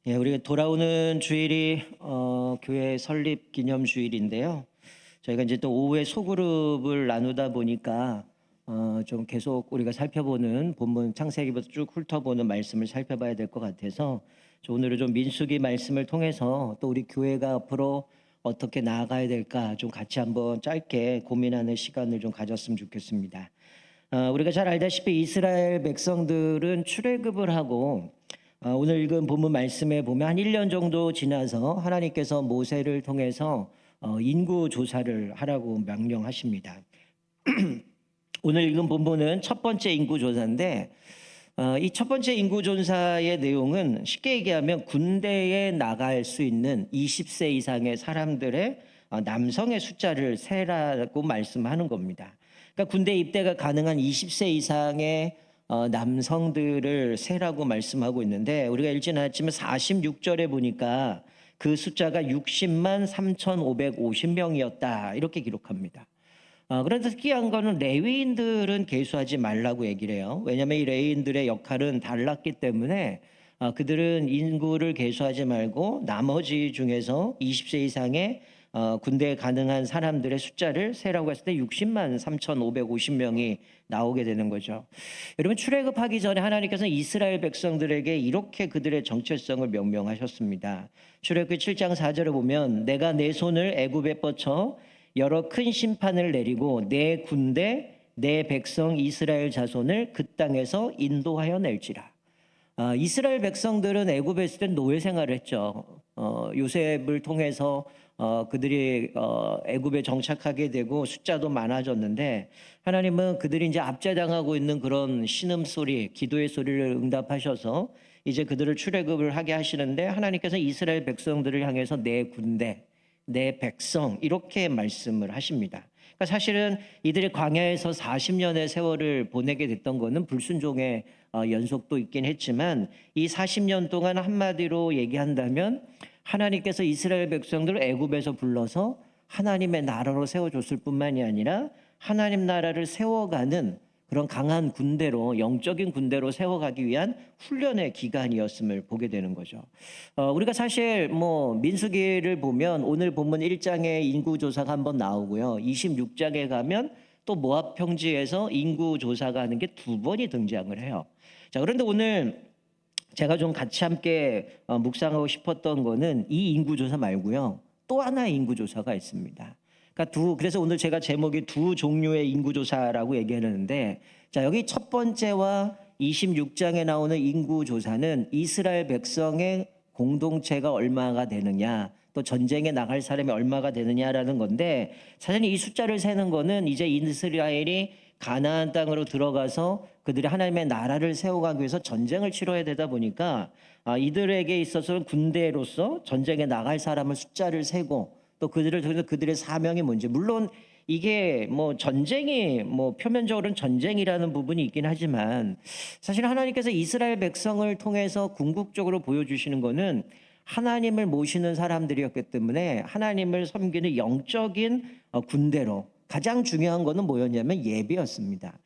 예, 우리가 돌아오는 주일이 교회 설립 기념 주일인데요. 저희가 이제 또 오후에 소그룹을 나누다 보니까 좀 계속 우리가 살펴보는 본문 창세기부터 쭉 훑어보는 말씀을 살펴봐야 될 것 같아서 오늘은 좀 민수기 말씀을 통해서 또 우리 교회가 앞으로 어떻게 나아가야 될까 좀 같이 한번 짧게 고민하는 시간을 좀 가졌으면 좋겠습니다. 우리가 잘 알다시피 이스라엘 백성들은 출애굽을 하고 오늘 읽은 본문 말씀에 보면 한 1년 정도 지나서 하나님께서 모세를 통해서 인구 조사를 하라고 명령하십니다. 오늘 읽은 본문은 첫 번째 인구 조사인데 이 첫 번째 인구 조사의 내용은 쉽게 얘기하면 군대에 나갈 수 있는 20세 이상의 사람들의 남성의 숫자를 세라고 말씀하는 겁니다. 그러니까 군대 입대가 가능한 20세 이상의 남성들을 세라고 말씀하고 있는데 우리가 읽지는 않았지만 46절에 보니까 그 숫자가 60만 3,550명이었다 이렇게 기록합니다. 그런데 특이한 거는 레위인들은 계수하지 말라고 얘기를 해요. 왜냐하면 이 레위인들의 역할은 달랐기 때문에 그들은 인구를 계수하지 말고 나머지 중에서 20세 이상의 군대에 가능한 사람들의 숫자를 세라고 했을 때 60만 3,550명이 나오게 되는 거죠. 여러분 출애굽하기 전에 하나님께서 이스라엘 백성들에게 이렇게 그들의 정체성을 명명하셨습니다. 출애굽기 7장 4절에 보면 내가 내 손을 애굽에 뻗쳐 여러 큰 심판을 내리고 내 군대 내 백성 이스라엘 자손을 그 땅에서 인도하여 낼지라. 이스라엘 백성들은 애굽에 있을 때 노예 생활을 했죠. 요셉을 통해서 그들이 애굽에 정착하게 되고 숫자도 많아졌는데 하나님은 그들이 이제 압제당하고 있는 그런 신음소리, 기도의 소리를 응답하셔서 이제 그들을 출애굽을 하게 하시는데 하나님께서 이스라엘 백성들을 향해서 내 군대, 내 백성 이렇게 말씀을 하십니다. 그러니까 사실은 이들이 광야에서 40년의 세월을 보내게 됐던 것은 불순종의 연속도 있긴 했지만 이 40년 동안 한마디로 얘기한다면 하나님께서 이스라엘 백성들을 애굽에서 불러서 하나님의 나라로 세워줬을 뿐만이 아니라 하나님 나라를 세워가는 그런 강한 군대로 영적인 군대로 세워가기 위한 훈련의 기간이었음을 보게 되는 거죠. 우리가 사실 뭐 민수기를 보면 오늘 본문 1장에 인구조사가 한번 나오고요. 26장에 가면 또 모압 평지에서 인구조사가 하는 게 두 번이 등장을 해요. 자, 그런데 오늘 제가 좀 같이 함께 묵상하고 싶었던 거는 이 인구조사 말고요. 또 하나의 인구조사가 있습니다. 그래서 오늘 제가 제목이 두 종류의 인구조사라고 얘기하는데 자, 여기 첫 번째와 26장에 나오는 인구조사는 이스라엘 백성의 공동체가 얼마가 되느냐 또 전쟁에 나갈 사람이 얼마가 되느냐라는 건데 사실 이 숫자를 세는 거는 이제 이스라엘이 가나안 땅으로 들어가서 그들이 하나님의 나라를 세워가기 위해서 전쟁을 치러야 되다 보니까 이들에게 있어서는 군대로서 전쟁에 나갈 사람을 숫자를 세고 또 그들을 통해서 그들의 사명이 뭔지 물론 이게 뭐 전쟁이 뭐 표면적으로는 전쟁이라는 부분이 있긴 하지만 사실 하나님께서 이스라엘 백성을 통해서 궁극적으로 보여주시는 거는 하나님을 모시는 사람들이었기 때문에 하나님을 섬기는 영적인 군대로 가장 중요한 거는 뭐였냐면 예배였습니다.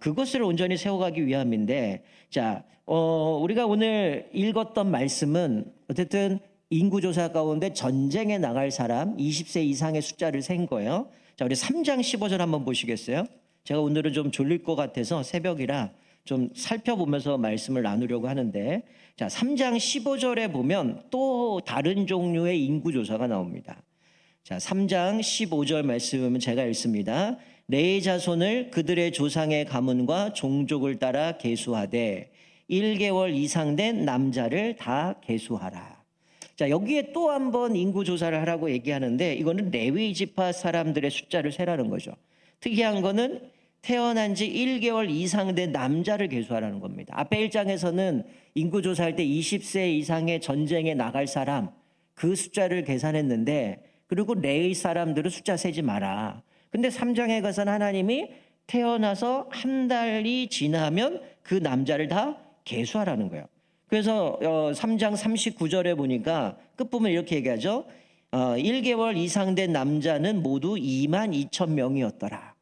그것을 온전히 세워가기 위함인데 자, 우리가 오늘 읽었던 말씀은 어쨌든 인구조사 가운데 전쟁에 나갈 사람 20세 이상의 숫자를 센 거예요. 자, 우리 3장 15절 한번 보시겠어요? 제가 오늘은 좀 졸릴 것 같아서 새벽이라 좀 살펴보면서 말씀을 나누려고 하는데 자, 3장 15절에 보면 또 다른 종류의 인구조사가 나옵니다. 자, 3장 15절 말씀은 제가 읽습니다. 내 자손을 그들의 조상의 가문과 종족을 따라 계수하되 1개월 이상 된 남자를 다 계수하라. 자, 여기에 또 한 번 인구 조사를 하라고 얘기하는데 이거는 레위 지파 사람들의 숫자를 세라는 거죠. 특이한 거는 태어난 지 1개월 이상 된 남자를 계수하라는 겁니다. 앞에 1장에서는 인구 조사할 때 20세 이상의 전쟁에 나갈 사람 그 숫자를 계산했는데 그리고 레위 사람들은 숫자 세지 마라. 근데 3장에 가서는 하나님이 태어나서 한 달이 지나면 그 남자를 다 계수하라는 거예요. 그래서 3장 39절에 보니까 끝부분 이렇게 얘기하죠. 1개월 이상 된 남자는 모두 2만 2천 명이었더라.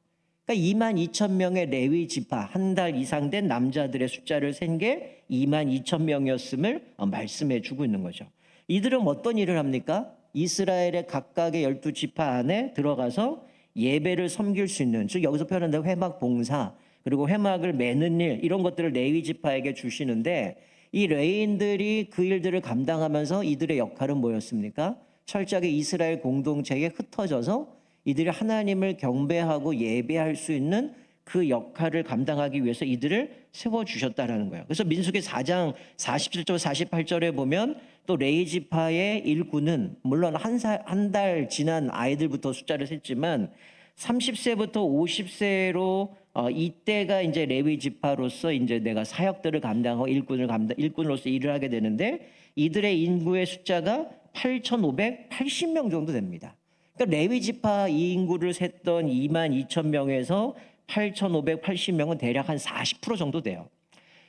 그러니까 2만 2천 명의 레위 지파 한 달 이상 된 남자들의 숫자를 센 게 2만 2천 명이었음을 말씀해 주고 있는 거죠. 이들은 어떤 일을 합니까? 이스라엘의 각각의 12지파 안에 들어가서 예배를 섬길 수 있는, 즉 여기서 표현한 대로 회막 봉사, 그리고 회막을 매는 일, 이런 것들을 레위 지파에게 주시는데, 이 레위인들이 그 일들을 감당하면서 이들의 역할은 뭐였습니까? 철저하게 이스라엘 공동체에 흩어져서 이들이 하나님을 경배하고 예배할 수 있는 그 역할을 감당하기 위해서 이들을 세워주셨다라는 거예요. 그래서 민수기 4장 47절 48절에 보면 또 레위 지파의 일꾼은 물론 한 달 지난 아이들부터 숫자를 셌지만 30세부터 50세로 이때가 이제 레위 지파로서 이제 내가 사역들을 감당하고 일꾼으로서 일을 하게 되는데, 이들의 인구의 숫자가 8,580명 정도 됩니다. 그러니까 레위 지파 이 인구를 셌던 2만 2천 명에서 8,580명은 대략 한 40% 정도 돼요.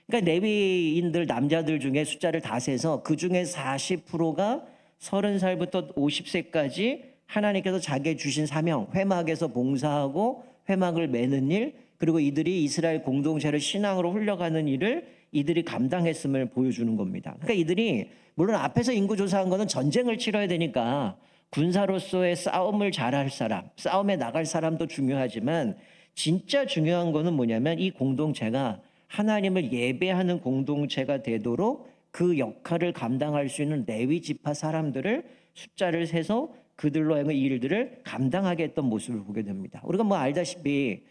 그러니까 레위인들 남자들 중에 숫자를 다 세서 그 중에 40%가 30살부터 50세까지 하나님께서 자기에 주신 사명, 회막에서 봉사하고 회막을 매는 일, 그리고 이들이 이스라엘 공동체를 신앙으로 흘려가는 일을 이들이 감당했음을 보여주는 겁니다. 그러니까 이들이 물론 앞에서 인구 조사한 거는 전쟁을 치러야 되니까 군사로서의 싸움을 잘할 사람, 싸움에 나갈 사람도 중요하지만, 진짜 중요한 거는 뭐냐면 이 공동체가 하나님을 예배하는 공동체가 되도록 그 역할을 감당할 수 있는 레위 지파 사람들을 숫자를 세서 그들로 하여금 이 일들을 감당하게 했던 모습을 보게 됩니다. 우리가 뭐 알다시피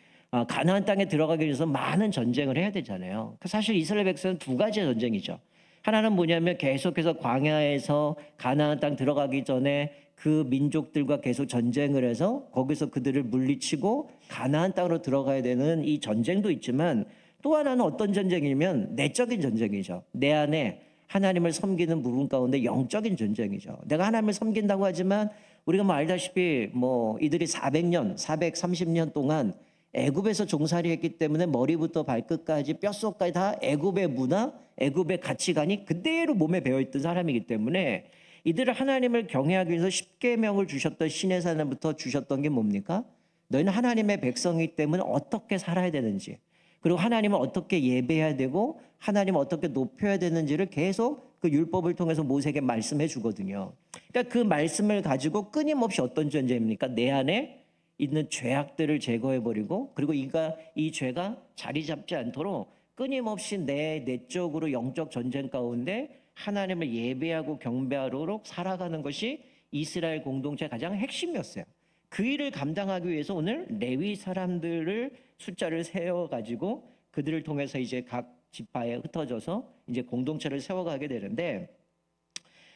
가나안 땅에 들어가기 위해서 많은 전쟁을 해야 되잖아요. 사실 이스라엘 백성은 두 가지의 전쟁이죠. 하나는 뭐냐면 계속해서 광야에서 가나안 땅 들어가기 전에 그 민족들과 계속 전쟁을 해서 거기서 그들을 물리치고 가나안 땅으로 들어가야 되는 이 전쟁도 있지만, 또 하나는 어떤 전쟁이냐면 내적인 전쟁이죠. 내 안에 하나님을 섬기는 부분 가운데 영적인 전쟁이죠. 내가 하나님을 섬긴다고 하지만 우리가 뭐 알다시피 뭐 이들이 400년, 430년 동안 애굽에서 종살이했기 때문에 머리부터 발끝까지 뼛속까지 다 애굽의 문화, 애굽의 가치관이 그대로 몸에 배어있던 사람이기 때문에 이들을 하나님을 경외하기 위해서 십계명을 주셨던 시내산에부터 주셨던 게 뭡니까? 너희는 하나님의 백성이기 때문에 어떻게 살아야 되는지, 그리고 하나님을 어떻게 예배해야 되고 하나님을 어떻게 높여야 되는지를 계속 그 율법을 통해서 모세에게 말씀해 주거든요. 그러니까 그 말씀을 가지고 끊임없이 어떤 전쟁입니까? 내 안에 있는 죄악들을 제거해버리고, 그리고 이 죄가 자리 잡지 않도록 끊임없이 내 내적으로 영적 전쟁 가운데 하나님을 예배하고 경배하도록 살아가는 것이 이스라엘 공동체의 가장 핵심이었어요. 그 일을 감당하기 위해서 오늘 레위 사람들을 숫자를 세워가지고 그들을 통해서 이제 각 지파에 흩어져서 이제 공동체를 세워가게 되는데,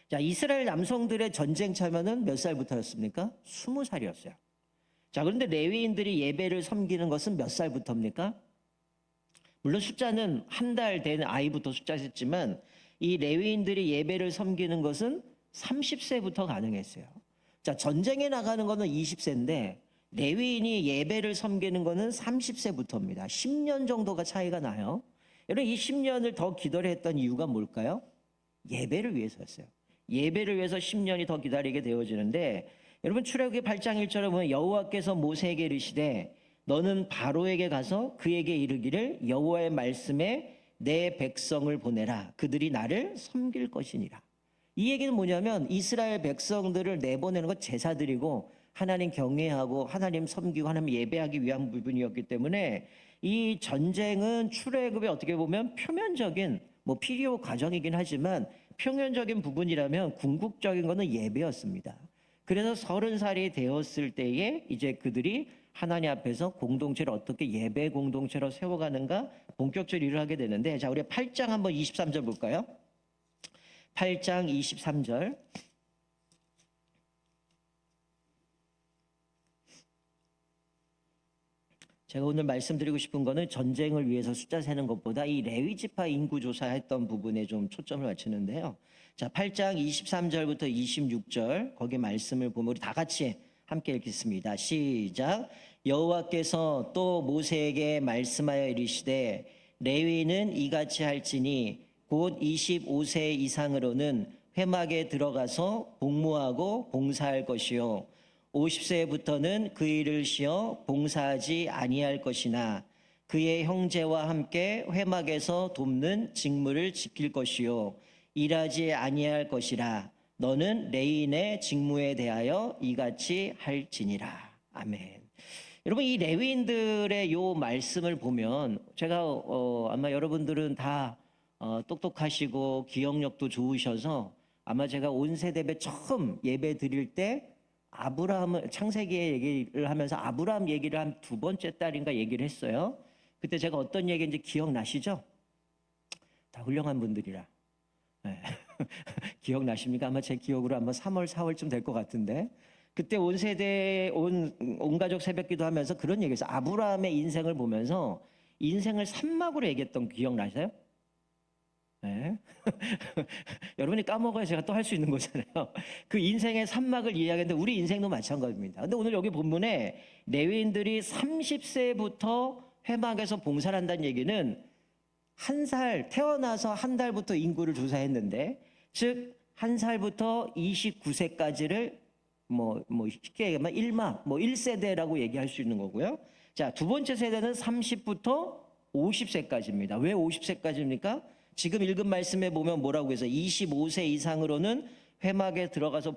자, 이스라엘 남성들의 전쟁 참여는 몇 살부터였습니까? 20살이었어요. 자, 그런데 레위인들이 예배를 섬기는 것은 몇 살부터입니까? 물론 숫자는 한 달 된 아이부터 숫자였지만 이 레위인들이 예배를 섬기는 것은 30세부터 가능했어요. 자, 전쟁에 나가는 거는 20세인데 레위인이 예배를 섬기는 거는 30세부터입니다. 10년 정도가 차이가 나요. 여러분, 이 10년을 더 기다려 했던 이유가 뭘까요? 예배를 위해서였어요. 예배를 위해서 10년이 더 기다리게 되어지는데, 여러분 출애굽기 8장 1절에 보면 여호와께서 모세에게 이르시되 너는 바로에게 가서 그에게 이르기를 여호와의 말씀에 내 백성을 보내라. 그들이 나를 섬길 것이니라. 이 얘기는 뭐냐면 이스라엘 백성들을 내보내는 것 제사드리고 하나님 경외하고 하나님 섬기고 하나님 예배하기 위한 부분이었기 때문에 이 전쟁은 출애굽에 어떻게 보면 표면적인 뭐 필요 과정이긴 하지만 표면적인 부분이라면 궁극적인 거는 예배였습니다. 그래서 30살이 되었을 때에 이제 그들이 하나님 앞에서 공동체를 어떻게 예배 공동체로 세워가는가 본격적으로 일을 하게 되는데, 자, 우리 8장 한번 23절 볼까요? 8장 23절. 제가 오늘 말씀드리고 싶은 거는 전쟁을 위해서 숫자 세는 것보다 이 레위 지파 인구 조사했던 부분에 좀 초점을 맞추는데요. 자, 8장 23절부터 26절 거기 말씀을 보면 우리 다 같이 함께 읽겠습니다. 시작. 여호와께서 또 모세에게 말씀하여 이르시되 레위는 이같이 할지니 곧 25세 이상으로는 회막에 들어가서 복무하고 봉사할 것이요 50세부터는 그 일을 쉬어 봉사하지 아니할 것이나 그의 형제와 함께 회막에서 돕는 직무를 지킬 것이요 일하지 아니할 것이라. 너는 레위인의 직무에 대하여 이같이 할지니라. 아멘. 여러분, 이 레위인들의 요 말씀을 보면 제가 아마 여러분들은 다 똑똑하시고 기억력도 좋으셔서 아마 제가 온 세대배 처음 예배 드릴 때 아브라함을 창세기의 얘기를 하면서 아브라함 얘기를 한 두 번째 딸인가 얘기를 했어요. 그때 제가 어떤 얘기인지 기억나시죠? 다 훌륭한 분들이라. 네. 기억나십니까? 아마 제 기억으로 아마 3월, 4월쯤 될 것 같은데 그때 온 세대 온 가족 새벽기도 하면서 그런 얘기했어요. 아브라함의 인생을 보면서 인생을 산막으로 얘기했던 거 기억나세요? 네. 여러분이 까먹어야 제가 또 할 수 있는 거잖아요. 그 인생의 산막을 이야기했는데 우리 인생도 마찬가지입니다. 근데 오늘 여기 본문에 레위인들이 30세부터 회막에서 봉사를 한다는 얘기는 한 살 태어나서 한 달부터 인구를 조사했는데 즉 한 살부터 29세까지를 뭐 쉽게 얘기하면 1막 1세대라고 얘기할 수 있는 거고요. 자, 두 번째 세대는 30부터 50세까지입니다. 왜 50세까지입니까? 지금 읽은 말씀에 보면 뭐라고 해서 25세 이상으로는 회막에 들어가서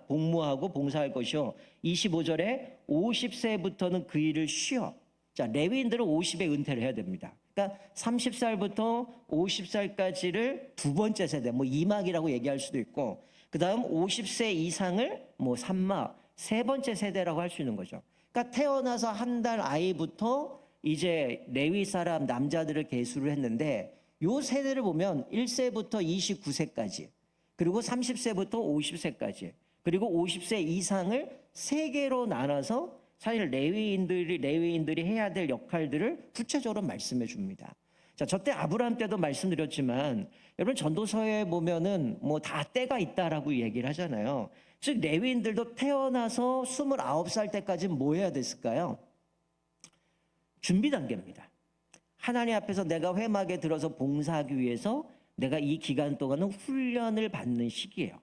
복무하고 봉사할 것이요. 25절에 50세부터는 그 일을 쉬어. 자, 레위인들은 50에 은퇴를 해야 됩니다. 그러니까 30살부터 50살까지를 두 번째 세대, 뭐 2막이라고 얘기할 수도 있고, 그 다음 50세 이상을 뭐 3막, 세 번째 세대라고 할 수 있는 거죠. 그러니까 태어나서 한 달 아이부터 이제 레위 사람 남자들을 계수를 했는데, 요 세대를 보면 1세부터 29세까지, 그리고 30세부터 50세까지, 그리고 50세 이상을 세 개로 나눠서 사실 레위인들이 해야 될 역할들을 구체적으로 말씀해 줍니다. 자, 저때 아브라함 때도 말씀드렸지만 여러분 전도서에 보면은 뭐 다 때가 있다라고 얘기를 하잖아요. 즉 레위인들도 태어나서 29살 때까지 뭐 해야 됐을까요? 준비 단계입니다. 하나님 앞에서 내가 회막에 들어서 봉사하기 위해서 내가 이 기간 동안은 훈련을 받는 시기예요.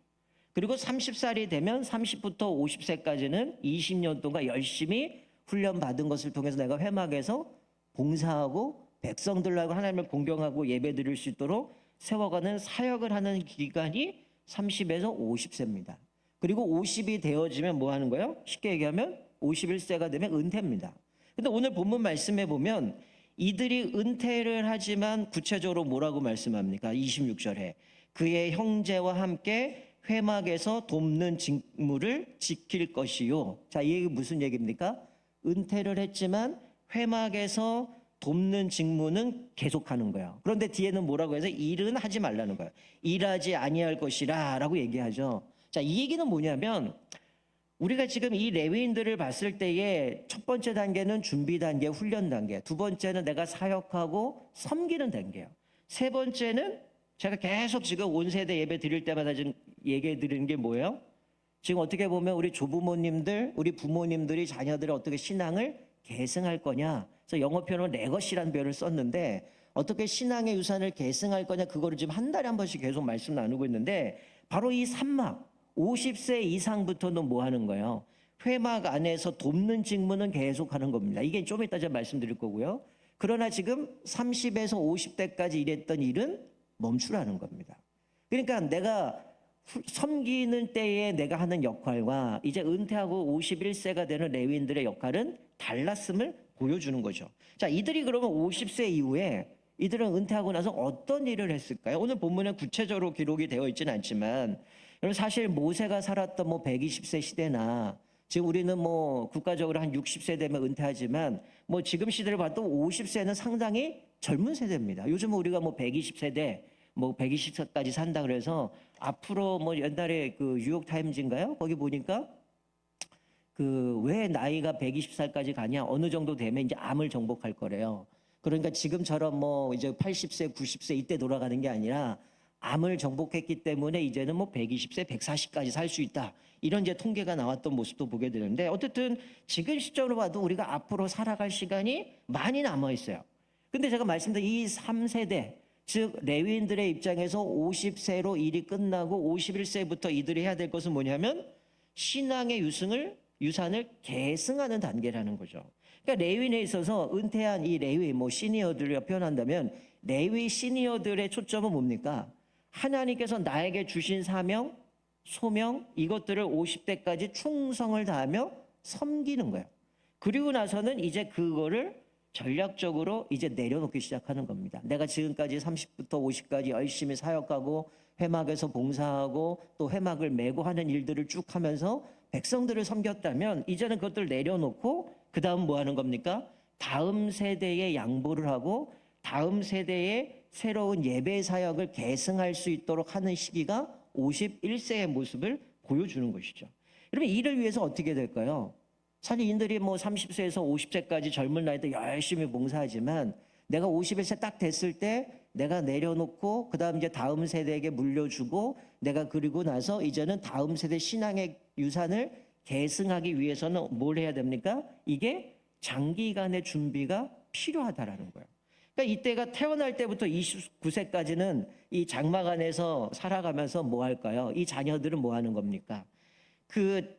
그리고 30살이 되면 30부터 50세까지는 20년 동안 열심히 훈련받은 것을 통해서 내가 회막에서 봉사하고 백성들하고 하나님을 공경하고 예배드릴 수 있도록 세워가는 사역을 하는 기간이 30에서 50세입니다. 그리고 50이 되어지면 뭐 하는 거예요? 쉽게 얘기하면 51세가 되면 은퇴입니다. 근데 오늘 본문 말씀에 보면 이들이 은퇴를 하지만 구체적으로 뭐라고 말씀합니까? 26절에 그의 형제와 함께 회막에서 돕는 직무를 지킬 것이요. 자, 이 얘기 무슨 얘기입니까? 은퇴를 했지만 회막에서 돕는 직무는 계속하는 거예요. 그런데 뒤에는 뭐라고 해서 일은 하지 말라는 거예요. 일하지 아니할 것이라 라고 얘기하죠. 자, 이 얘기는 뭐냐면 우리가 지금 이 레위인들을 봤을 때에 첫 번째 단계는 준비 단계, 훈련 단계, 두 번째는 내가 사역하고 섬기는 단계예요. 세 번째는 제가 계속 지금 온 세대 예배 드릴 때마다 지금 얘기해 드리는 게 뭐예요? 지금 어떻게 보면 우리 조부모님들, 우리 부모님들이 자녀들의 어떻게 신앙을 계승할 거냐. 그래서 영어 표현으로 레거시라는 표현을 썼는데 어떻게 신앙의 유산을 계승할 거냐 그거를 지금 한 달에 한 번씩 계속 말씀 나누고 있는데 바로 이 3막 50세 이상부터는 뭐 하는 거예요? 회막 안에서 돕는 직무는 계속 하는 겁니다. 이게 좀 이따 제가 말씀드릴 거고요. 그러나 지금 30에서 50대까지 일했던 일은 멈추라는 겁니다. 그러니까 내가 섬기는 때에 내가 하는 역할과 이제 은퇴하고 51세가 되는 레위인들의 역할은 달랐음을 보여주는 거죠. 자, 이들이 그러면 50세 이후에 이들은 은퇴하고 나서 어떤 일을 했을까요? 오늘 본문에 구체적으로 기록이 되어 있지는 않지만 여러분 사실 모세가 살았던 뭐 120세 시대나 지금 우리는 뭐 국가적으로 한 60세 되면 은퇴하지만 뭐 지금 시대를 봐도 50세는 상당히 젊은 세대입니다. 요즘 우리가 뭐 120세대 뭐 120세까지 산다 그래서 앞으로 뭐 옛날에 그 뉴욕타임즈인가요? 거기 보니까 그 왜 나이가 120살까지 가냐 어느 정도 되면 이제 암을 정복할 거래요. 그러니까 지금처럼 뭐 이제 80세, 90세 이때 돌아가는 게 아니라 암을 정복했기 때문에 이제는 뭐 120세, 140까지 살 수 있다. 이런 이제 통계가 나왔던 모습도 보게 되는데 어쨌든 지금 시점으로 봐도 우리가 앞으로 살아갈 시간이 많이 남아 있어요. 근데 제가 말씀드린 이 3세대 즉 레위인들의 입장에서 50세로 일이 끝나고 51세부터 이들이 해야 될 것은 뭐냐면 신앙의 유산을 계승하는 단계라는 거죠. 그러니까 레위인에 있어서 은퇴한 이 레위, 뭐 시니어들을 표현한다면 레위 시니어들의 초점은 뭡니까? 하나님께서 나에게 주신 사명, 소명 이것들을 50대까지 충성을 다하며 섬기는 거예요. 그리고 나서는 이제 그거를 전략적으로 이제 내려놓기 시작하는 겁니다. 내가 지금까지 30부터 50까지 열심히 사역하고 회막에서 봉사하고 또 회막을 메고 하는 일들을 쭉 하면서 백성들을 섬겼다면 이제는 그것들을 내려놓고 그 다음 뭐 하는 겁니까? 다음 세대에 양보를 하고 다음 세대의 새로운 예배 사역을 계승할 수 있도록 하는 시기가 51세의 모습을 보여주는 것이죠. 여러분 이를 위해서 어떻게 될까요? 사실 인들이 뭐 30세에서 50세까지 젊은 나이 때 열심히 봉사하지만 내가 51세 딱 됐을 때 내가 내려놓고 그다음 이제 다음 세대에게 물려주고 내가 그리고 나서 이제는 다음 세대 신앙의 유산을 계승하기 위해서는 뭘 해야 됩니까? 이게 장기간의 준비가 필요하다라는 거예요. 그러니까 이때가 태어날 때부터 29세까지는 이 장막 안에서 살아가면서 뭐 할까요? 이 자녀들은 뭐 하는 겁니까?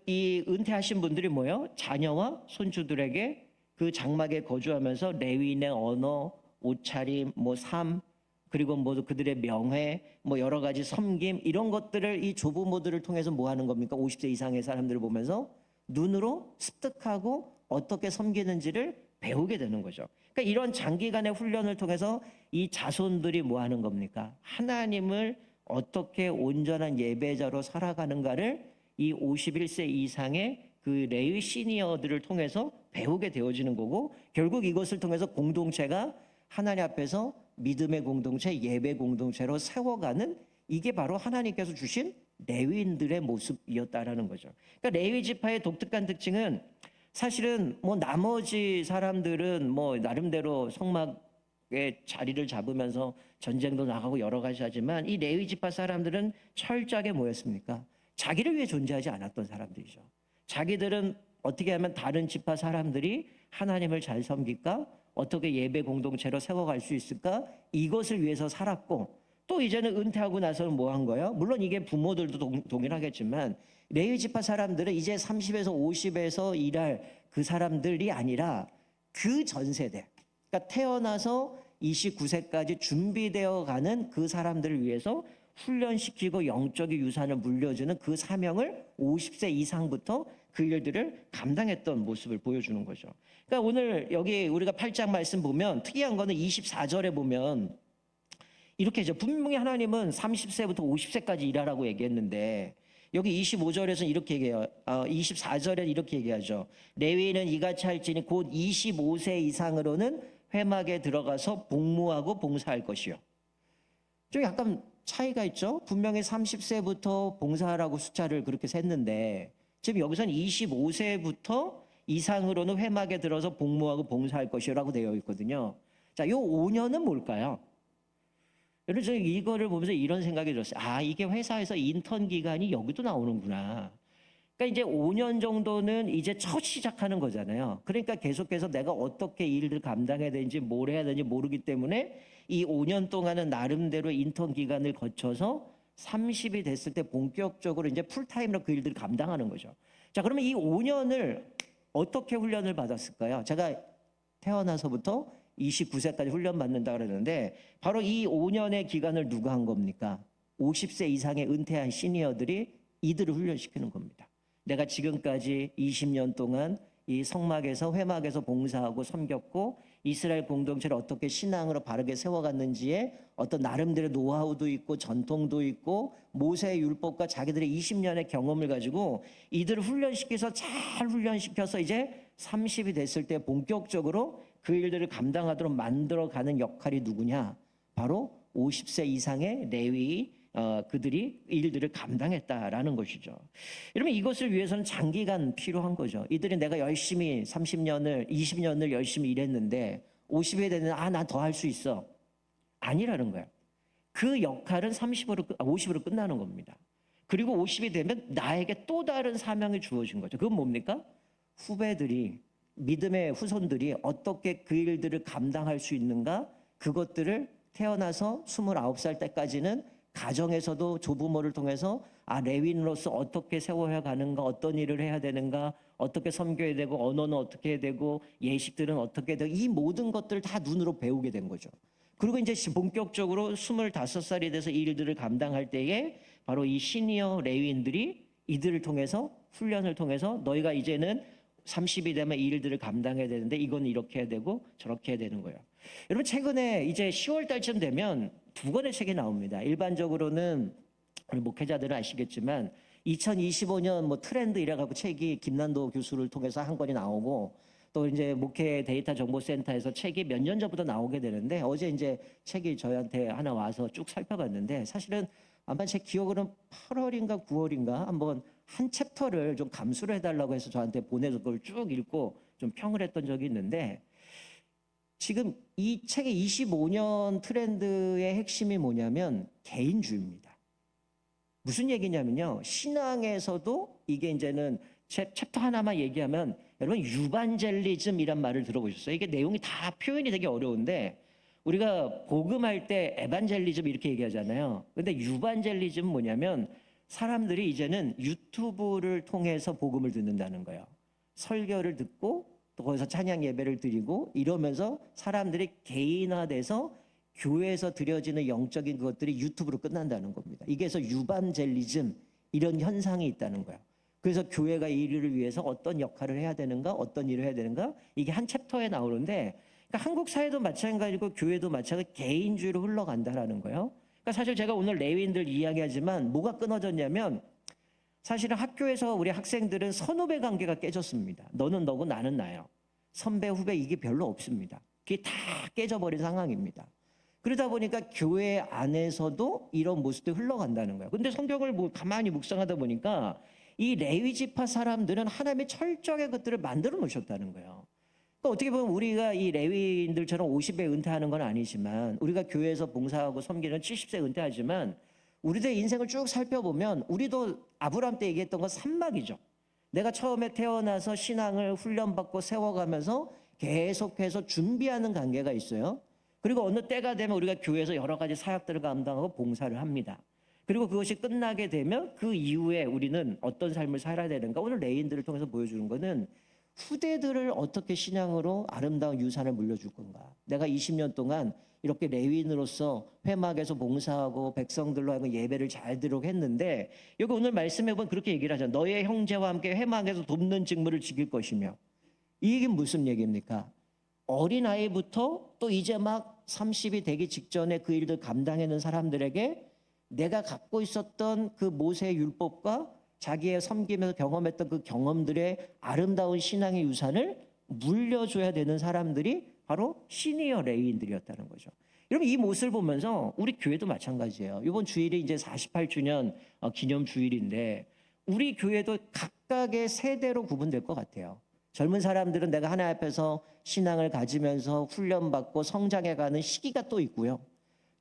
이 은퇴하신 분들이 뭐예요? 자녀와 손주들에게 그 장막에 거주하면서 레위인의 언어, 옷차림, 뭐 삶, 그리고 뭐 그들의 명예, 뭐 여러 가지 섬김 이런 것들을 이 조부모들을 통해서 뭐 하는 겁니까? 50세 이상의 사람들을 보면서 눈으로 습득하고 어떻게 섬기는지를 배우게 되는 거죠. 그러니까 이런 장기간의 훈련을 통해서 이 자손들이 뭐 하는 겁니까? 하나님을 어떻게 온전한 예배자로 살아가는가를 이 51세 이상의 그 레위 시니어들을 통해서 배우게 되어지는 거고 결국 이것을 통해서 공동체가 하나님 앞에서 믿음의 공동체, 예배 공동체로 세워가는 이게 바로 하나님께서 주신 레위인들의 모습이었다라는 거죠. 그러니까 레위 지파의 독특한 특징은 사실은 뭐 나머지 사람들은 뭐 나름대로 성막의 자리를 잡으면서 전쟁도 나가고 여러 가지 하지만 이 레위 지파 사람들은 철저하게 뭐였습니까? 자기를 위해 존재하지 않았던 사람들이죠. 자기들은 어떻게 하면 다른 지파 사람들이 하나님을 잘 섬길까? 어떻게 예배 공동체로 세워갈 수 있을까? 이것을 위해서 살았고 또 이제는 은퇴하고 나서는 뭐 한 거예요? 물론 이게 부모들도 동일하겠지만 레위 지파 사람들은 이제 30에서 50에서 일할 그 사람들이 아니라 그 전 세대, 그러니까 태어나서 29세까지 준비되어 가는 그 사람들을 위해서 훈련시키고 영적인 유산을 물려주는 그 사명을 50세 이상부터 그 일들을 감당했던 모습을 보여주는 거죠. 그러니까 오늘 여기 우리가 8장 말씀 보면 특이한 거는 24절에 보면 이렇게 해죠. 분명히 하나님은 30세부터 50세까지 일하라고 얘기했는데 여기 25절에서는 이렇게 얘기해요. 24절에 이렇게 얘기하죠. 레위인은 이같이 할지니 곧 25세 이상으로는 회막에 들어가서 복무하고 봉사할 것이요. 좀 약간 차이가 있죠. 분명히 30세부터 봉사하라고 숫자를 그렇게 셌는데 지금 여기서는 25세부터 이상으로는 회막에 들어서 복무하고 봉사할 것이라고 되어 있거든요. 자, 요 5년은 뭘까요? 여러분 저는 이거를 보면서 이런 생각이 들었어요. 아, 이게 회사에서 인턴 기간이 여기도 나오는구나. 그러니까 이제 5년 정도는 이제 첫 시작하는 거잖아요. 그러니까 계속해서 내가 어떻게 일을 감당해야 되는지 뭘 해야 되는지 모르기 때문에 이 5년 동안은 나름대로 인턴 기간을 거쳐서 30이 됐을 때 본격적으로 이제 풀타임으로 그 일들을 감당하는 거죠. 자, 그러면 이 5년을 어떻게 훈련을 받았을까요? 제가 태어나서부터 29세까지 훈련 받는다 그러는데 바로 이 5년의 기간을 누가 한 겁니까? 50세 이상의 은퇴한 시니어들이 이들을 훈련시키는 겁니다. 내가 지금까지 20년 동안 이 성막에서 회막에서 봉사하고 섬겼고 이스라엘 공동체를 어떻게 신앙으로 바르게 세워갔는지에 어떤 나름대로 노하우도 있고 전통도 있고 모세의 율법과 자기들의 20년의 경험을 가지고 이들을 훈련시켜서 잘 훈련시켜서 이제 30이 됐을 때 본격적으로 그 일들을 감당하도록 만들어가는 역할이 누구냐? 바로 50세 이상의 레위 그들이 일들을 감당했다라는 것이죠. 여러분 이것을 위해서는 장기간 필요한 거죠. 이들이 내가 열심히 30년을 20년을 열심히 일했는데 50에 되는 난 더 할 수 있어. 아니라는 거예요. 그 역할은 50으로 끝나는 겁니다. 그리고 50이 되면 나에게 또 다른 사명이 주어진 거죠. 그건 뭡니까? 후배들이 믿음의 후손들이 어떻게 그 일들을 감당할 수 있는가? 그것들을 태어나서 29살 때까지는 가정에서도 조부모를 통해서 레위인으로서 어떻게 세워야 가는가, 어떤 일을 해야 되는가, 어떻게 섬겨야 되고, 언어는 어떻게 해야 되고, 예식들은 어떻게 해야 되고, 이 모든 것들을 다 눈으로 배우게 된 거죠. 그리고 이제 본격적으로 25살이 돼서 이 일들을 감당할 때에 바로 이 시니어 레위인들이 이들을 통해서 훈련을 통해서 너희가 이제는 30이 되면 이 일들을 감당해야 되는데 이건 이렇게 해야 되고 저렇게 해야 되는 거예요. 여러분 최근에 이제 10월 달쯤 되면 두 권의 책이 나옵니다. 일반적으로는 우리 목회자들은 아시겠지만 2025년 뭐 트렌드 이래가지고 책이 김난도 교수를 통해서 한 권이 나오고 또 이제 목회 데이터 정보센터에서 책이 몇 년 전부터 나오게 되는데 어제 이제 책이 저희한테 하나 와서 쭉 살펴봤는데 사실은 아마 제 기억으로는 8월인가 9월인가 한번 한 챕터를 좀 감수를 해달라고 해서 저한테 보내서 그걸 쭉 읽고 좀 평을 했던 적이 있는데 지금 이 책의 25년 트렌드의 핵심이 뭐냐면 개인주의입니다. 무슨 얘기냐면요. 신앙에서도 이게 이제는 챕터 하나만 얘기하면 여러분 유반젤리즘이란 말을 들어보셨어요? 이게 내용이 다 표현이 되게 어려운데 우리가 복음할 때 에반젤리즘 이렇게 얘기하잖아요. 근데 유반젤리즘은 뭐냐면 사람들이 이제는 유튜브를 통해서 복음을 듣는다는 거예요. 설교를 듣고 또 거기서 찬양 예배를 드리고 이러면서 사람들이 개인화돼서 교회에서 드려지는 영적인 것들이 유튜브로 끝난다는 겁니다. 이게 해서 유반젤리즘 이런 현상이 있다는 거예요. 그래서 교회가 이 일을 위해서 어떤 역할을 해야 되는가, 어떤 일을 해야 되는가 이게 한 챕터에 나오는데 그러니까 한국 사회도 마찬가지고 교회도 마찬가지고 개인주의로 흘러간다라는 거예요. 그러니까 사실 제가 오늘 레위인들 이야기하지만 뭐가 끊어졌냐면 사실은 학교에서 우리 학생들은 선후배 관계가 깨졌습니다. 너는 너고 나는 나요. 선배 후배 이게 별로 없습니다. 그게 다 깨져버린 상황입니다. 그러다 보니까 교회 안에서도 이런 모습들이 흘러간다는 거예요. 근데 성경을 뭐 가만히 묵상하다 보니까 이 레위 지파 사람들은 하나님의 철저하게 그것들을 만들어 놓으셨다는 거예요. 그러니까 어떻게 보면 우리가 이 레위인들처럼 50에 은퇴하는 건 아니지만 우리가 교회에서 봉사하고 섬기는 70세 은퇴하지만 우리들의 인생을 쭉 살펴보면 우리도 아브라함 때 얘기했던 건 산막이죠. 내가 처음에 태어나서 신앙을 훈련받고 세워가면서 계속해서 준비하는 관계가 있어요. 그리고 어느 때가 되면 우리가 교회에서 여러 가지 사역들을 감당하고 봉사를 합니다. 그리고 그것이 끝나게 되면 그 이후에 우리는 어떤 삶을 살아야 되는가. 오늘 레인들을 통해서 보여주는 것은 후대들을 어떻게 신앙으로 아름다운 유산을 물려줄 건가. 내가 20년 동안 이렇게 레위인으로서 회막에서 봉사하고 백성들로 하여금 예배를 잘 드리도록 했는데 여기 오늘 말씀해 보면 그렇게 얘기를 하잖아요. 너의 형제와 함께 회막에서 돕는 직무를 지킬 것이며 이게 무슨 얘기입니까? 어린아이부터 또 이제 막 30이 되기 직전에 그 일들 감당하는 사람들에게 내가 갖고 있었던 그 모세의 율법과 자기의 섬기면서 경험했던 그 경험들의 아름다운 신앙의 유산을 물려줘야 되는 사람들이 바로 시니어 레위인들이었다는 거죠. 여러분 이 모습을 보면서 우리 교회도 마찬가지예요. 이번 주일이 이제 48주년 기념 주일인데 우리 교회도 각각의 세대로 구분될 것 같아요. 젊은 사람들은 내가 하나님 앞에서 신앙을 가지면서 훈련받고 성장해가는 시기가 또 있고요.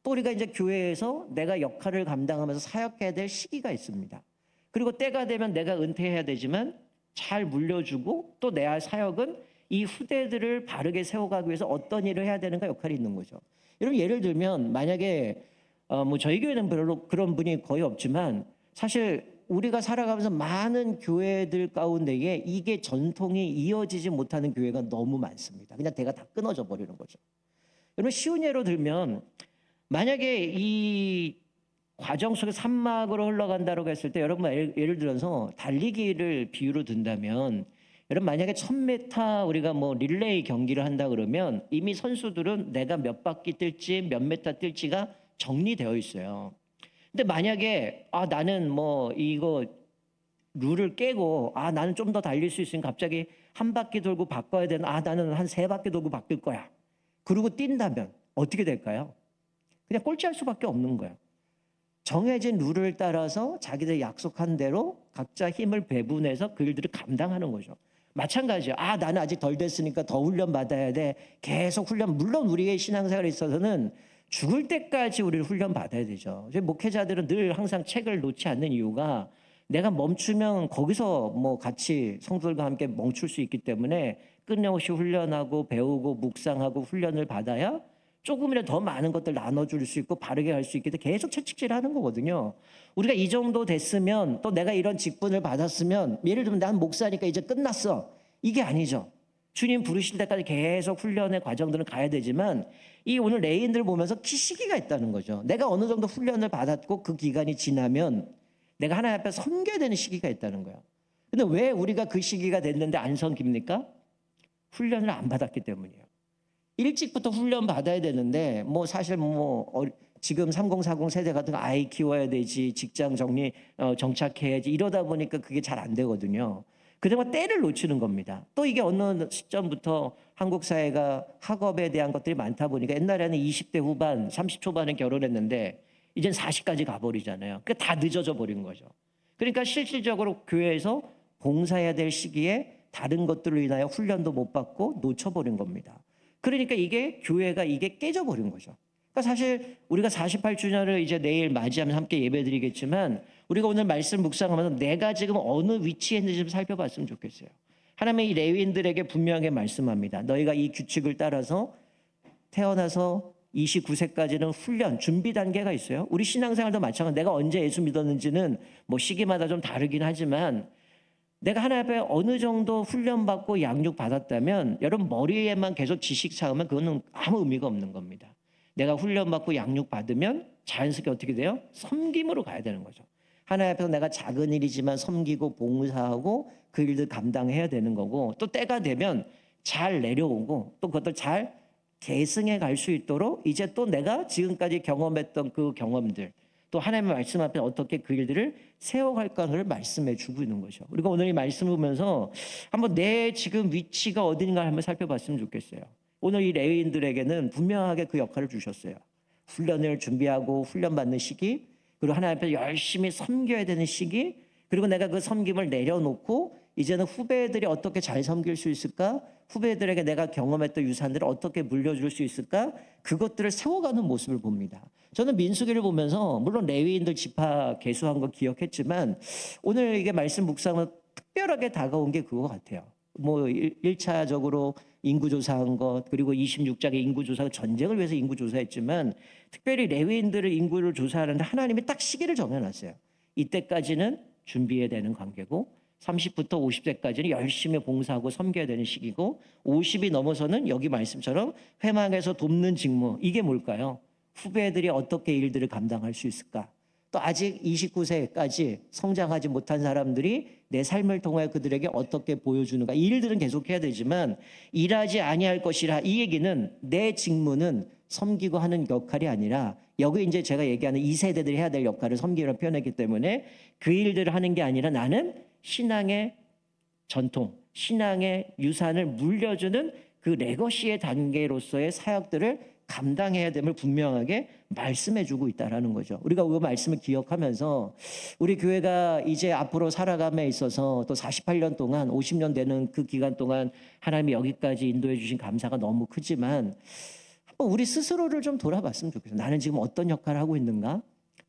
또 우리가 이제 교회에서 내가 역할을 감당하면서 사역해야 될 시기가 있습니다. 그리고 때가 되면 내가 은퇴해야 되지만 잘 물려주고 또 내 사역은 이 후대들을 바르게 세워가기 위해서 어떤 일을 해야 되는가 역할이 있는 거죠. 여러분 예를 들면 만약에 뭐 저희 교회는 별로 그런 분이 거의 없지만 사실 우리가 살아가면서 많은 교회들 가운데에 이게 전통이 이어지지 못하는 교회가 너무 많습니다. 그냥 대가 다 끊어져 버리는 거죠. 여러분 쉬운 예로 들면 만약에 이 과정 속에 산막으로 흘러간다고 했을 때 여러분 예를 들어서 달리기를 비유로 든다면 여러분 만약에 1000m 우리가 뭐 릴레이 경기를 한다 그러면 이미 선수들은 내가 몇 바퀴 뛸지 몇 메타 뛸지가 정리되어 있어요. 근데 만약에 나는 뭐 이거 룰을 깨고 나는 좀 더 달릴 수 있으니까 갑자기 한 바퀴 돌고 바꿔야 되나 나는 한 3바퀴 돌고 바뀔 거야. 그러고 뛴다면 어떻게 될까요? 그냥 꼴찌할 수밖에 없는 거예요. 정해진 룰을 따라서 자기들 약속한 대로 각자 힘을 배분해서 그 일들을 감당하는 거죠. 마찬가지예요. 나는 아직 덜 됐으니까 더 훈련 받아야 돼. 계속 훈련. 물론 우리의 신앙생활에 있어서는 죽을 때까지 우리를 훈련 받아야 되죠. 목회자들은 늘 항상 책을 놓지 않는 이유가 내가 멈추면 거기서 뭐 같이 성도들과 함께 멈출 수 있기 때문에 끊임없이 훈련하고 배우고 묵상하고 훈련을 받아야 조금이라도 더 많은 것들 나눠줄 수 있고 바르게 할 수 있게 계속 채찍질하는 거거든요. 우리가 이 정도 됐으면 또 내가 이런 직분을 받았으면 예를 들면 난 목사니까 이제 끝났어. 이게 아니죠. 주님 부르실 때까지 계속 훈련의 과정들은 가야 되지만 이 오늘 레인들 보면서 시기가 있다는 거죠. 내가 어느 정도 훈련을 받았고 그 기간이 지나면 내가 하나님 앞에 섬겨야 되는 시기가 있다는 거예요. 근데 왜 우리가 그 시기가 됐는데 안 섬깁니까? 훈련을 안 받았기 때문이에요. 일찍부터 훈련 받아야 되는데 사실 지금 3040 세대 같은 거 아이 키워야 되지 직장 정착해야지 이러다 보니까 그게 잘 안 되거든요. 그동안 때를 놓치는 겁니다. 또 이게 어느 시점부터 한국 사회가 학업에 대한 것들이 많다 보니까 옛날에는 20대 후반 30 초반에 결혼했는데 이젠 40까지 가버리잖아요. 그러니까 다 늦어져 버린 거죠. 그러니까 실질적으로 교회에서 봉사해야 될 시기에 다른 것들로 인하여 훈련도 못 받고 놓쳐버린 겁니다. 그러니까 이게 교회가 이게 깨져버린 거죠. 그러니까 사실 우리가 48주년을 이제 내일 맞이하면서 함께 예배드리겠지만 우리가 오늘 말씀 묵상하면서 내가 지금 어느 위치에 있는지 좀 살펴봤으면 좋겠어요. 하나님의 이 레위인들에게 분명하게 말씀합니다. 너희가 이 규칙을 따라서 태어나서 29세까지는 훈련, 준비 단계가 있어요. 우리 신앙생활도 마찬가지로 내가 언제 예수 믿었는지는 시기마다 좀 다르긴 하지만 내가 하나님 앞에 어느 정도 훈련받고 양육받았다면 여러분 머리에만 계속 지식 쌓으면 그거는 아무 의미가 없는 겁니다. 내가 훈련받고 양육받으면 자연스럽게 어떻게 돼요? 섬김으로 가야 되는 거죠. 하나님 앞에서 내가 작은 일이지만 섬기고 봉사하고 그 일들 감당해야 되는 거고 또 때가 되면 잘 내려오고 또 그것들 잘 계승해 갈 수 있도록 이제 또 내가 지금까지 경험했던 그 경험들 또 하나님의 말씀 앞에 어떻게 그 일들을 세워갈까를 말씀해 주고 있는 거죠. 우리가 오늘 이 말씀을 보면서 한번 내 지금 위치가 어딘가 한번 살펴봤으면 좋겠어요. 오늘 이 레위인들에게는 분명하게 그 역할을 주셨어요. 훈련을 준비하고 훈련받는 시기 그리고 하나님 앞에 열심히 섬겨야 되는 시기 그리고 내가 그 섬김을 내려놓고 이제는 후배들이 어떻게 잘 섬길 수 있을까? 후배들에게 내가 경험했던 유산들을 어떻게 물려줄 수 있을까? 그것들을 세워가는 모습을 봅니다. 저는 민수기를 보면서 물론 레위인들 지파 계수한 거 기억했지만 오늘 이게 말씀 묵상은 특별하게 다가온 게 그거 같아요. 1차적으로 인구조사한 것 그리고 26장의 인구조사가 전쟁을 위해서 인구조사했지만 특별히 레위인들을 인구를 조사하는데 하나님이 딱 시기를 정해놨어요. 이때까지는 준비해야 되는 관계고 30부터 50세까지는 열심히 봉사하고 섬겨야 되는 시기고 50이 넘어서는 여기 말씀처럼 회망에서 돕는 직무 이게 뭘까요? 후배들이 어떻게 일들을 감당할 수 있을까? 또 아직 29세까지 성장하지 못한 사람들이 내 삶을 통해 그들에게 어떻게 보여주는가 이 일들은 계속해야 되지만 일하지 아니할 것이라 이 얘기는 내 직무는 섬기고 하는 역할이 아니라 여기 이제 제가 얘기하는 2세대들이 해야 될 역할을 섬기라고 표현했기 때문에 그 일들을 하는 게 아니라 나는 신앙의 전통, 신앙의 유산을 물려주는 그 레거시의 단계로서의 사역들을 감당해야 됨을 분명하게 말씀해주고 있다라는 거죠. 우리가 그 말씀을 기억하면서 우리 교회가 이제 앞으로 살아감에 있어서 또 48년 동안 50년 되는 그 기간 동안 하나님이 여기까지 인도해 주신 감사가 너무 크지만 한번 우리 스스로를 좀 돌아봤으면 좋겠어요. 나는 지금 어떤 역할을 하고 있는가?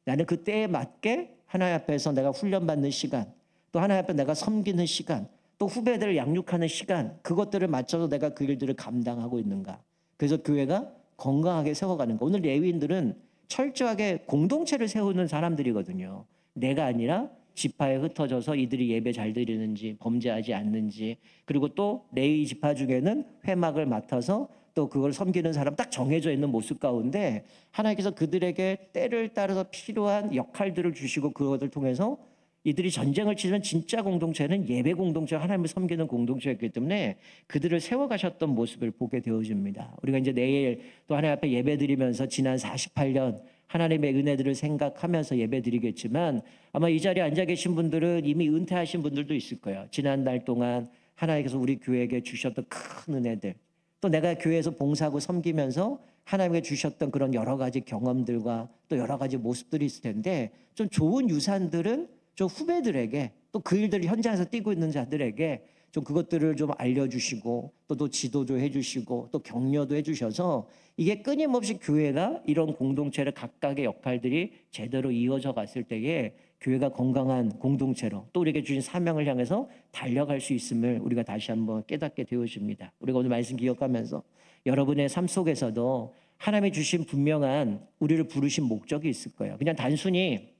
나는 그 때에 맞게 하나님 앞에서 내가 훈련받는 시간 또 하나님 앞에 내가 섬기는 시간 또 후배들을 양육하는 시간 그것들을 맞춰서 내가 그 일들을 감당하고 있는가? 그래서 교회가 건강하게 세워가는 거. 오늘 레위인들은 철저하게 공동체를 세우는 사람들이거든요. 내가 아니라 지파에 흩어져서 이들이 예배 잘 드리는지 범죄하지 않는지 그리고 또 레위 지파 중에는 회막을 맡아서 또 그걸 섬기는 사람 딱 정해져 있는 모습 가운데 하나님께서 그들에게 때를 따라서 필요한 역할들을 주시고 그것을 통해서 이들이 전쟁을 치는 진짜 공동체는 예배 공동체, 하나님을 섬기는 공동체였기 때문에 그들을 세워가셨던 모습을 보게 되어집니다. 우리가 이제 내일 또 하나님 앞에 예배드리면서 지난 48년 하나님의 은혜들을 생각하면서 예배드리겠지만 아마 이 자리에 앉아 계신 분들은 이미 은퇴하신 분들도 있을 거예요. 지난 날 동안 하나님께서 우리 교회에게 주셨던 큰 은혜들 또 내가 교회에서 봉사하고 섬기면서 하나님께 주셨던 그런 여러 가지 경험들과 또 여러 가지 모습들이 있을 텐데 좀 좋은 유산들은 좀 후배들에게 또 그 일들을 현장에서 뛰고 있는 자들에게 좀 그것들을 좀 알려주시고 또 지도도 해주시고 또 격려도 해주셔서 이게 끊임없이 교회가 이런 공동체를 각각의 역할들이 제대로 이어져 갔을 때에 교회가 건강한 공동체로 또 우리에게 주신 사명을 향해서 달려갈 수 있음을 우리가 다시 한번 깨닫게 되어집니다. 우리가 오늘 말씀 기억하면서 여러분의 삶 속에서도 하나님이 주신 분명한 우리를 부르신 목적이 있을 거예요. 그냥 단순히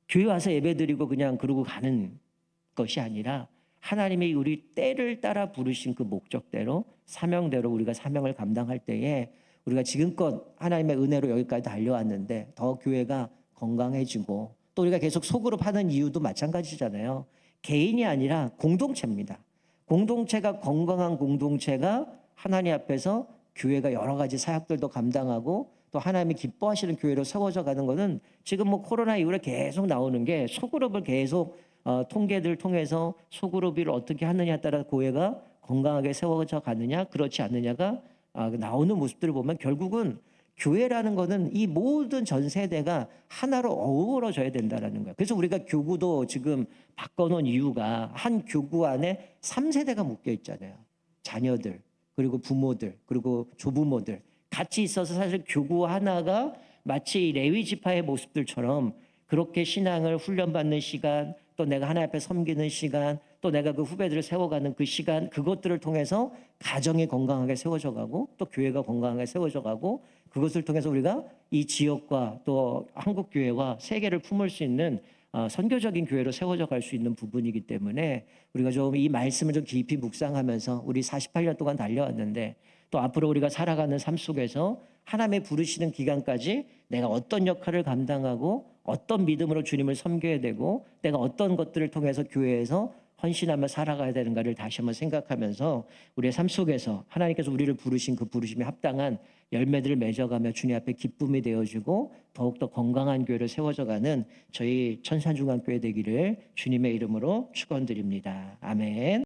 교회 와서 예배드리고 그냥 그러고 가는 것이 아니라 하나님이 우리 때를 따라 부르신 그 목적대로 사명대로 우리가 사명을 감당할 때에 우리가 지금껏 하나님의 은혜로 여기까지 달려왔는데 더 교회가 건강해지고 또 우리가 계속 소그룹 하는 이유도 마찬가지잖아요. 개인이 아니라 공동체입니다. 공동체가 건강한 공동체가 하나님 앞에서 교회가 여러 가지 사역들도 감당하고 또 하나님이 기뻐하시는 교회로 세워져 가는 것은 지금 뭐 코로나 이후에 계속 나오는 게 소그룹을 계속 통계들 통해서 소그룹을 어떻게 하느냐에 따라 교회가 건강하게 세워져 가느냐 그렇지 않느냐가 나오는 모습들을 보면 결국은 교회라는 거는 이 모든 전 세대가 하나로 어우러져야 된다라는 거예요. 그래서 우리가 교구도 지금 바꿔놓은 이유가 한 교구 안에 3세대가 묶여 있잖아요. 자녀들 그리고 부모들 그리고 조부모들 같이 있어서 사실 교구 하나가 마치 레위 지파의 모습들처럼 그렇게 신앙을 훈련받는 시간 또 내가 하나님 앞에 섬기는 시간 또 내가 그 후배들을 세워가는 그 시간 그것들을 통해서 가정이 건강하게 세워져 가고 또 교회가 건강하게 세워져 가고 그것을 통해서 우리가 이 지역과 또 한국 교회와 세계를 품을 수 있는 선교적인 교회로 세워져 갈 수 있는 부분이기 때문에 우리가 좀 이 말씀을 좀 깊이 묵상하면서 우리 48년 동안 달려왔는데 또 앞으로 우리가 살아가는 삶 속에서 하나님의 부르시는 기간까지 내가 어떤 역할을 감당하고 어떤 믿음으로 주님을 섬겨야 되고 내가 어떤 것들을 통해서 교회에서 헌신하며 살아가야 되는가를 다시 한번 생각하면서 우리의 삶 속에서 하나님께서 우리를 부르신 그 부르심에 합당한 열매들을 맺어가며 주님 앞에 기쁨이 되어주고 더욱더 건강한 교회를 세워져가는 저희 천산중앙교회 되기를 주님의 이름으로 축원드립니다. 아멘.